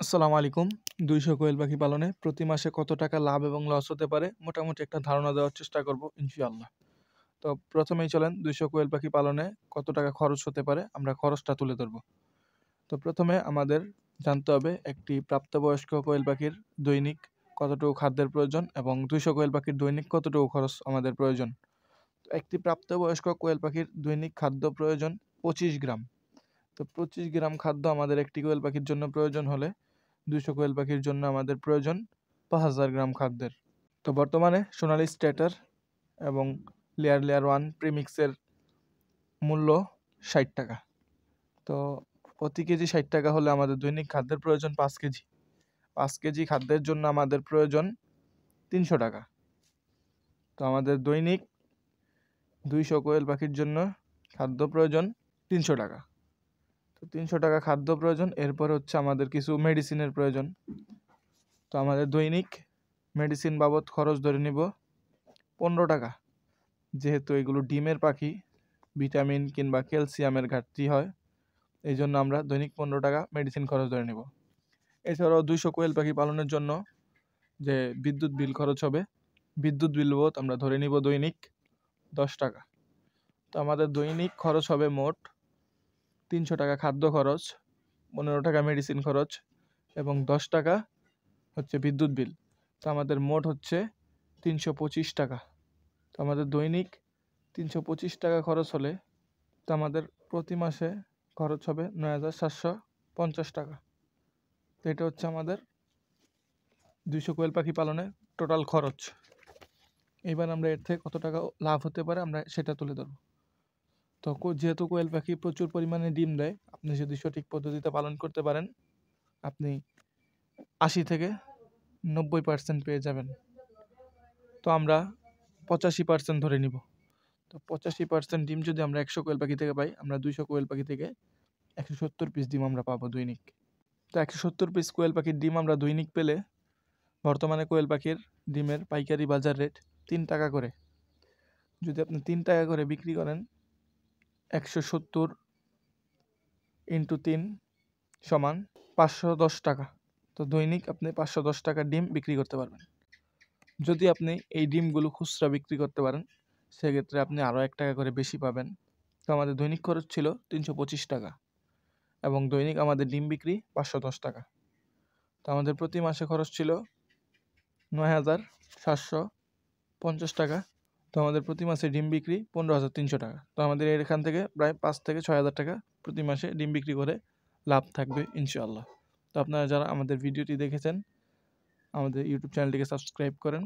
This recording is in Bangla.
আসসালামু আলাইকুম। ২০০ কোয়েল পাখি পালনে প্রতি মাসে কত টাকা লাভ এবং লস হতে পারে মোটামুটি একটা ধারণা দেওয়ার চেষ্টা করব ইনশাআল্লাহ। তো প্রথমেই চলেন ২০০ কোয়েল পাখি পালনে কত টাকা খরচ হতে পারে আমরা খরচটা তুলে ধরব। তো প্রথমে আমাদের জানতে হবে একটি প্রাপ্তবয়স্ক কোয়েল পাখির দৈনিক কতটুকু খাদ্যের প্রয়োজন এবং ২০০ কোয়েল পাখির দৈনিক কতটুকু খরচ আমাদের প্রয়োজন। তো একটি প্রাপ্তবয়স্ক কোয়েল পাখির দৈনিক খাদ্য প্রয়োজন ২৫ গ্রাম। তো ২৫ গ্রাম খাদ্য আমাদের একটি কোয়েল পাখির জন্য প্রয়োজন হলে ২০০ কোয়েল পাখির জন্য আমাদের প্রয়োজন ৫০০০ গ্রাম খাদ্যের। তো বর্তমানে সোনালী স্ট্যাটার এবং লেয়ার 1 প্রিমিক্সের মূল্য ৬০ টাকা। তো প্রতি কেজি ৬০ টাকা হলে আমাদের দৈনিক খাদ্যের প্রয়োজন ৫ কেজি। ৫ কেজি খাদ্যের জন্য আমাদের প্রয়োজন ৩০০ টাকা। তো আমাদের দৈনিক ২০০ কোয়েল পাখির জন্য খাদ্য প্রয়োজন ৩০০ টাকা। তো ৩০০ টাকা খাদ্য প্রয়োজন, এরপর হচ্ছে আমাদের কিছু মেডিসিনের প্রয়োজন। তো আমাদের দৈনিক মেডিসিন বাবদ খরচ ধরে নিব ১৫ টাকা। যেহেতু এগুলো ডিমের পাখি, ভিটামিন কিংবা ক্যালসিয়ামের ঘাটতি হয়, এই জন্য আমরা দৈনিক ১৫ টাকা মেডিসিন খরচ ধরে নিব। এছাড়াও ২০০ কোয়েল পাখি পালনের জন্য যে বিদ্যুৎ বিল খরচ হবে, বিদ্যুৎ বিল বাবদ আমরা ধরে নিব দৈনিক ১০ টাকা। তো আমাদের দৈনিক খরচ হবে মোট ৩০০ টাকা খাদ্য খরচ, ১৫ টাকা মেডিসিন খরচ এবং ১০ টাকা হচ্ছে বিদ্যুৎ বিল। তো আমাদের মোট হচ্ছে ৩২৫ টাকা। তো আমাদের দৈনিক ৩২৫ টাকা খরচ হলে তো আমাদের প্রতি মাসে খরচ হবে ৯,৭৫০ টাকা। তো এটা হচ্ছে আমাদের ২০০ কোয়েল পাখি পালনের টোটাল খরচ। এবার আমরা এর থেকে কত টাকা লাভ হতে পারে আমরা সেটা তুলে ধরব। তো যেহেতু কোয়েল পাখি প্রচুর পরিমাণে ডিম দেয়, আপনি যদি সঠিক পদ্ধতিতে পালন করতে পারেন আপনি ৮০ থেকে ৯০% পেয়ে যাবেন। তো আমরা ৮৫% ধরে নিব। তো ৮৫% ডিম যদি আমরা ১০০ কোয়েল পাখি থেকে পাই, আমরা ২০০ কোয়েল পাখি থেকে ১৭০ পিস ডিম আমরা পাবো দৈনিক। তো ১৭০ পিস কোয়েল পাখির ডিম আমরা দৈনিক পেলে বর্তমানে কোয়েল পাখির ডিমের পাইকারি বাজার রেট ৩ টাকা করে। যদি আপনি ৩ টাকা করে বিক্রি করেন, ১৭০ ইন্টু ৩ সমান ৫১০ টাকা। তো দৈনিক আপনি ৫১০ টাকার ডিম বিক্রি করতে পারবেন। যদি আপনি এই ডিমগুলো খুচরা বিক্রি করতে পারেন, সেক্ষেত্রে আপনি আরও ১ টাকা করে বেশি পাবেন। তো আমাদের দৈনিক খরচ ছিল ৩২৫ টাকা এবং দৈনিক আমাদের ডিম বিক্রি ৫১০ টাকা। তো আমাদের প্রতি মাসে খরচ ছিল ৯,৭৫০ টাকা। তো আমাদের প্রতি মাসে ডিম বিক্রি ১৫,৩০০ টাকা। তো আমাদের এখান থেকে প্রায় ৫ থেকে ৬,০০০ টাকা প্রতি মাসে ডিম বিক্রি করে লাভ থাকবে ইনশাআল্লাহ। তো আপনারা যারা আমাদের ভিডিওটি দেখেছেন, আমাদের ইউটিউব চ্যানেলটিকে সাবস্ক্রাইব করেন।